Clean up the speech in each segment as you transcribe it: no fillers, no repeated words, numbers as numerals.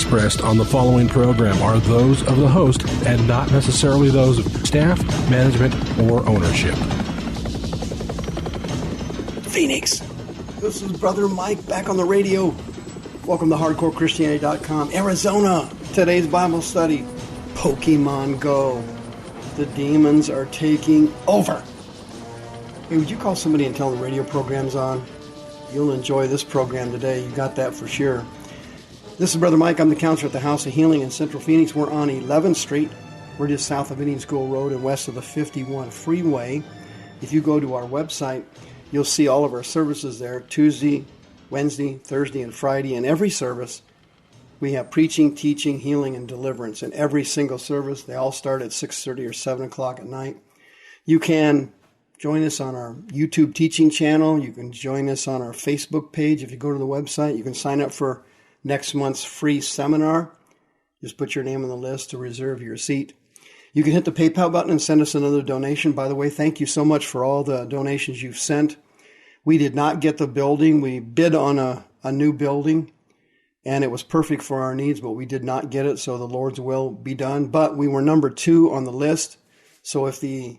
expressed on the following program are those of the host and not necessarily those of staff, management, or ownership. Phoenix, this is Brother Mike back on the radio. Welcome to HardcoreChristianity.com. Arizona, today's Bible study, Pokemon Go. The demons are taking over. Hey, would you call somebody and tell them the radio program's on? You'll enjoy this program today. You got that for sure. This is Brother Mike. I'm the counselor at the House of Healing in Central Phoenix. We're on 11th Street. We're just south of Indian School Road and west of the 51 freeway. If you go to our website, you'll see all of our services there, Tuesday, Wednesday, Thursday, and Friday. In every service, we have preaching, teaching, healing, and deliverance. In every single service, they all start at 6:30 or 7 o'clock at night. You can join us on our YouTube teaching channel. You can join us on our Facebook page. If you go to the website, you can sign up for next month's free seminar. Just put your name on the list to reserve your seat. You can hit the PayPal button and send us another donation. By the way, thank you so much for all the donations you've sent. We did not get the building. We bid on a new building, and it was perfect for our needs, but we did not get it, so the Lord's will be done. But we were number 2 on the list, so if the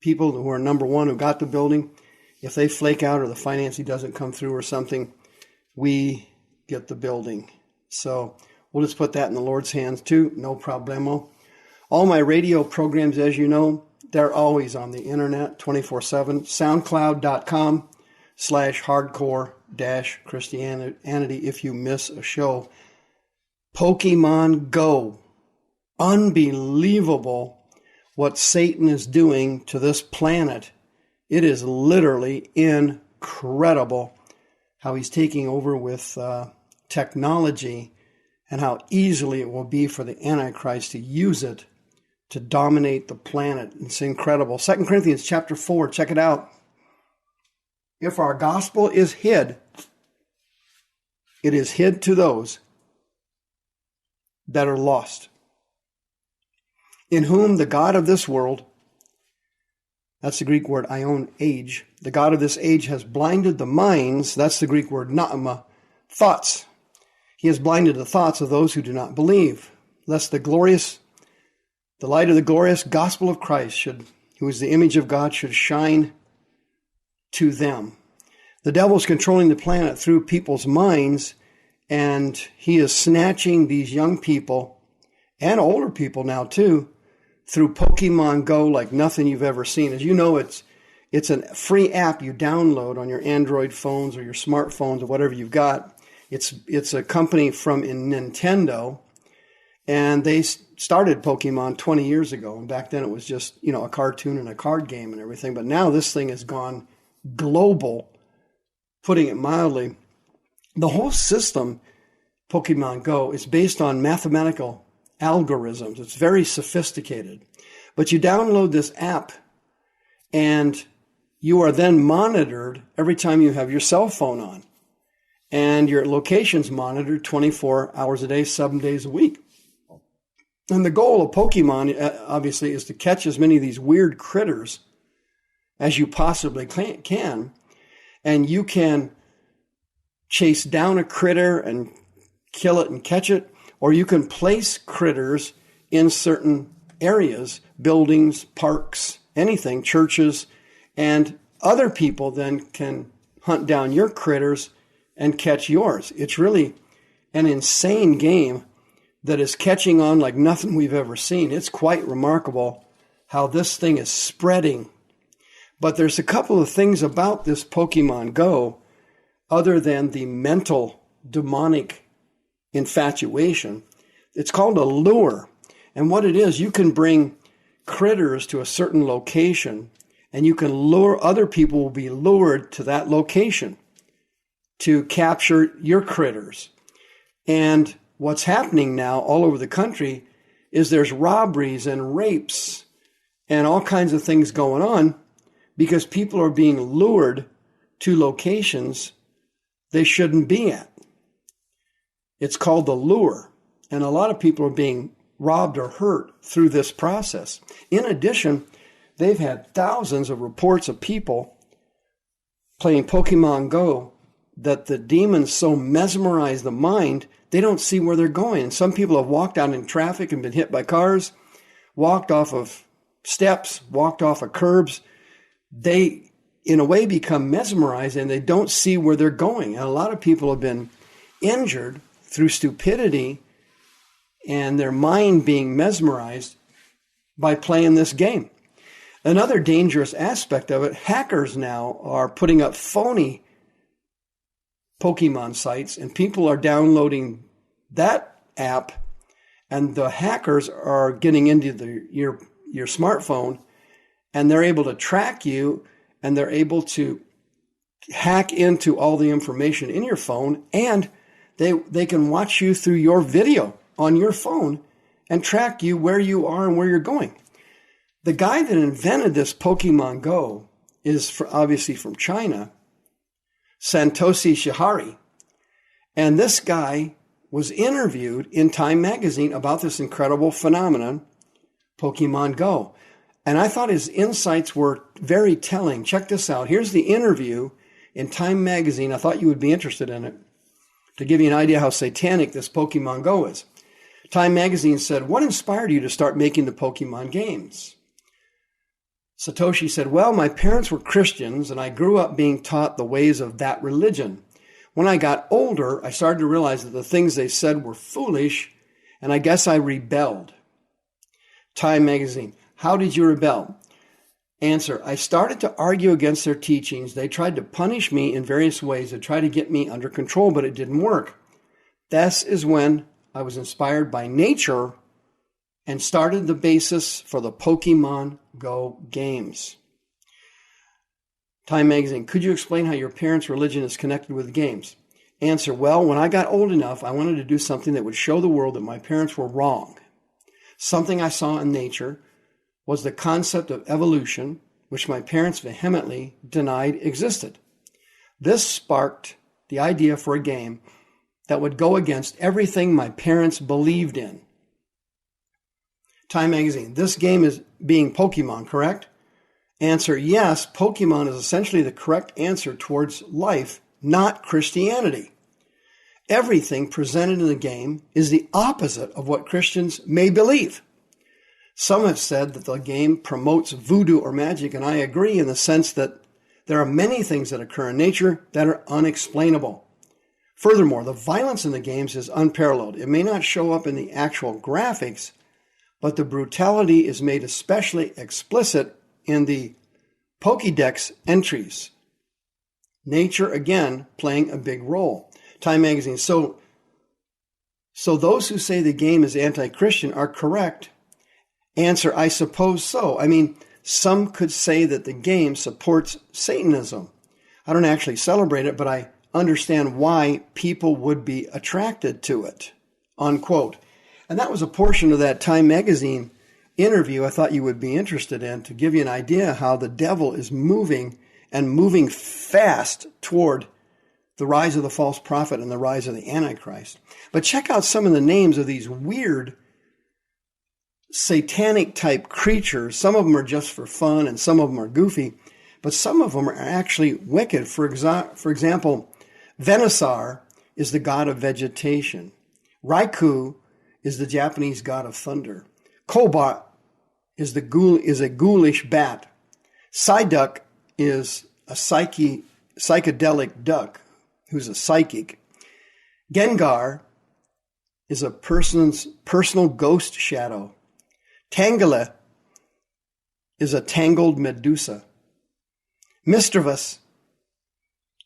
people who are number 1 who got the building, if they flake out or the financing doesn't come through or something, we get the building. So we'll just put that in the Lord's hands too, no problemo. All my radio programs, as you know, they're always on the internet 24/7. SoundCloud.com/hardcore-Christianity if you miss a show. Pokemon Go. Unbelievable what Satan is doing to this planet. It is literally incredible how he's taking over with technology and how easily it will be for the Antichrist to use it to dominate the planet. It's incredible. 2 Corinthians chapter 4, check it out. If our gospel is hid, it is hid to those that are lost, in whom the God of this world, that's the Greek word aion, age, the God of this age has blinded the minds, that's the Greek word naama, thoughts. He has blinded the thoughts of those who do not believe, lest the light of the glorious gospel of Christ, who is the image of God, should shine to them. The devil is controlling the planet through people's minds, and he is snatching these young people, and older people now too, through Pokemon Go like nothing you've ever seen. As you know, it's a free app you download on your Android phones or your smartphones or whatever you've got. It's a company from Nintendo, and they started Pokemon 20 years ago. And back then it was just, a cartoon and a card game and everything. But now this thing has gone global, putting it mildly. The whole system, Pokemon Go, is based on mathematical algorithms. It's very sophisticated. But you download this app, and you are then monitored every time you have your cell phone on. And your location's monitored 24 hours a day, 7 days a week. And the goal of Pokemon, obviously, is to catch as many of these weird critters as you possibly can. And you can chase down a critter and kill it and catch it, or you can place critters in certain areas, buildings, parks, anything, churches, and other people then can hunt down your critters and catch yours. It's really an insane game that is catching on like nothing we've ever seen. It's quite remarkable how this thing is spreading. But there's a couple of things about this Pokemon Go other than the mental demonic infatuation. It's called a lure. And what it is, you can bring critters to a certain location, and you can lure, other people will be lured to that location to capture your critters. And what's happening now all over the country is there's robberies and rapes and all kinds of things going on because people are being lured to locations they shouldn't be at. It's called the lure. And a lot of people are being robbed or hurt through this process. In addition, they've had thousands of reports of people playing Pokemon Go that the demons so mesmerize the mind, they don't see where they're going. And some people have walked out in traffic and been hit by cars, walked off of steps, walked off of curbs. They, in a way, become mesmerized and they don't see where they're going. And a lot of people have been injured through stupidity and their mind being mesmerized by playing this game. Another dangerous aspect of it, hackers now are putting up phony Pokemon sites, and people are downloading that app, and the hackers are getting into your smartphone, and they're able to track you, and they're able to hack into all the information in your phone, and they can watch you through your video on your phone and track you where you are and where you're going. The guy that invented this Pokemon Go is obviously from China, Satoshi Shihari. And this guy was interviewed in Time magazine about this incredible phenomenon, Pokemon Go. And I thought his insights were very telling. Check this out. Here's the interview in Time magazine. I thought you would be interested in it to give you an idea how satanic this Pokemon Go is. Time magazine said, "What inspired you to start making the Pokemon games?" Satoshi said, "Well, my parents were Christians and I grew up being taught the ways of that religion. When I got older, I started to realize that the things they said were foolish, and I guess I rebelled." Time magazine, how did you rebel? Answer, I started to argue against their teachings. They tried to punish me in various ways to try to get me under control, but it didn't work. This is when I was inspired by nature and started the basis for the Pokemon Go games. Time magazine, could you explain how your parents' religion is connected with games? Answer, well, when I got old enough, I wanted to do something that would show the world that my parents were wrong. Something I saw in nature was the concept of evolution, which my parents vehemently denied existed. This sparked the idea for a game that would go against everything my parents believed in. Time magazine, this game is being Pokemon, correct? Answer, yes, Pokemon is essentially the correct answer towards life, not Christianity. Everything presented in the game is the opposite of what Christians may believe. Some have said that the game promotes voodoo or magic, and I agree in the sense that there are many things that occur in nature that are unexplainable. Furthermore, the violence in the games is unparalleled. It may not show up in the actual graphics, but the brutality is made especially explicit in the Pokédex entries. Nature, again, playing a big role. Time magazine. So those who say the game is anti-Christian are correct. Answer, I suppose so. I mean, some could say that the game supports Satanism. I don't actually celebrate it, but I understand why people would be attracted to it, unquote. And that was a portion of that Time magazine interview I thought you would be interested in, to give you an idea how the devil is moving and moving fast toward the rise of the false prophet and the rise of the Antichrist. But check out some of the names of these weird satanic type creatures. Some of them are just for fun and some of them are goofy, but some of them are actually wicked. For example, Venusaur is the god of vegetation. Raikou is the Japanese god of thunder. Cobalt is a ghoulish bat. Psyduck is a psychedelic duck who's a psychic. Gengar is a person's personal ghost shadow. Tangela is a tangled Medusa. Mischievous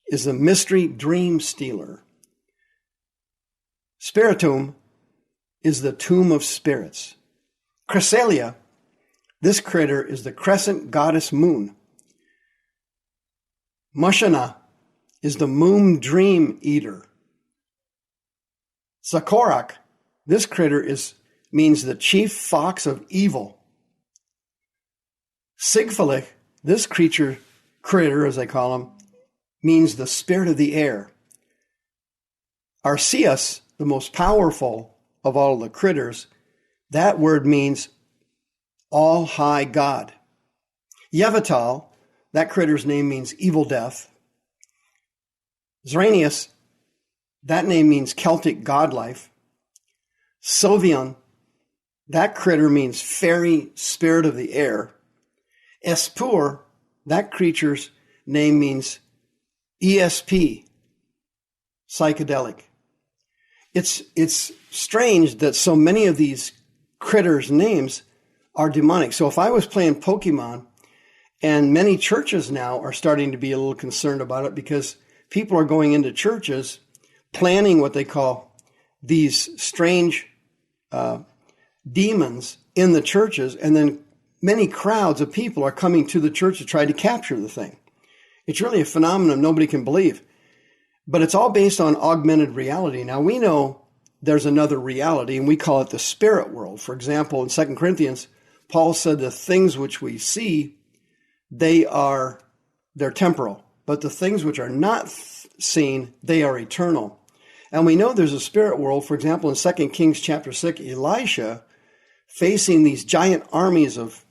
is a mystery dream stealer. Spiritomb is the tomb of spirits. Cresselia, this critter is the crescent goddess moon. Mushana is the moon dream eater. Zakorak, this critter means the chief fox of evil. Sigfalik, this critter as I call him, means the spirit of the air. Arceus, the most powerful of all the critters, that word means all high God. Yveltal, that critter's name means evil death. Zranius that name means Celtic god life. Sylvian, that critter means fairy spirit of the air. Espur, that creature's name means ESP, psychedelic. It's strange that so many of these critters' names are demonic. So if I was playing Pokemon, and many churches now are starting to be a little concerned about it because people are going into churches planning what they call these strange demons in the churches, and then many crowds of people are coming to the church to try to capture the thing. It's really a phenomenon nobody can believe. But it's all based on augmented reality. Now, we know there's another reality, and we call it the spirit world. For example, in 2 Corinthians, Paul said the things which we see, they're temporal. But the things which are not seen, they are eternal. And we know there's a spirit world. For example, in 2 Kings chapter 6, Elisha, facing these giant armies of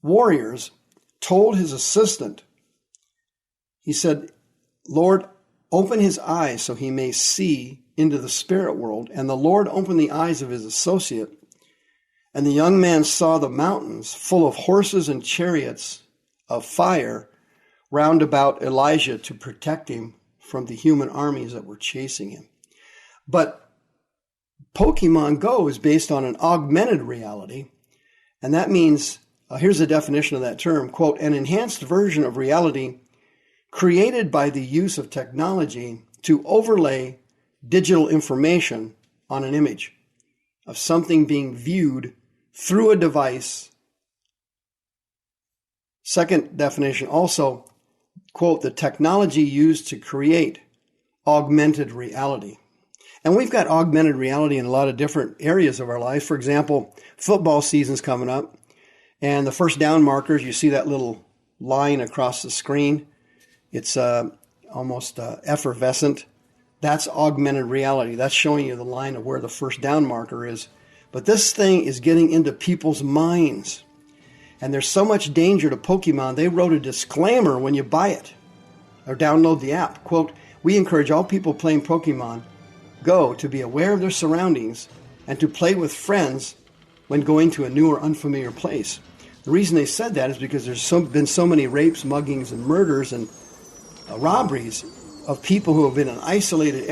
warriors, told his assistant, he said, Lord, open his eyes so he may see into the spirit world. And the Lord opened the eyes of his associate, and the young man saw the mountains full of horses and chariots of fire round about Elijah to protect him from the human armies that were chasing him. But Pokemon Go is based on an augmented reality, and that means, here's the definition of that term, quote, an enhanced version of reality created by the use of technology to overlay digital information on an image of something being viewed through a device. Second definition also, quote, the technology used to create augmented reality. And we've got augmented reality in a lot of different areas of our life. For example, football season's coming up, and the first down markers, you see that little line across the screen. It's almost effervescent. That's augmented reality. That's showing you the line of where the first down marker is. But this thing is getting into people's minds. And there's so much danger to Pokemon, they wrote a disclaimer when you buy it or download the app. Quote, we encourage all people playing Pokemon Go to be aware of their surroundings and to play with friends when going to a new or unfamiliar place. The reason they said that is because there's been so many rapes, muggings, and murders and robberies of people who have been in isolated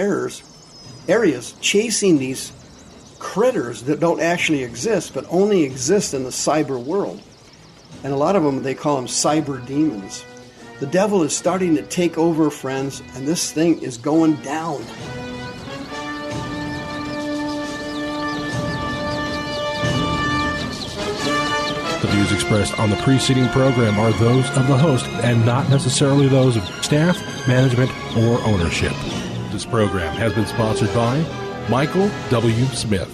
areas chasing these critters that don't actually exist, but only exist in the cyber world. And a lot of them, they call them cyber demons. The devil is starting to take over, friends, and this thing is going down. The views expressed on the preceding program are those of the host and not necessarily those of staff, management, or ownership. This program has been sponsored by Michael W. Smith.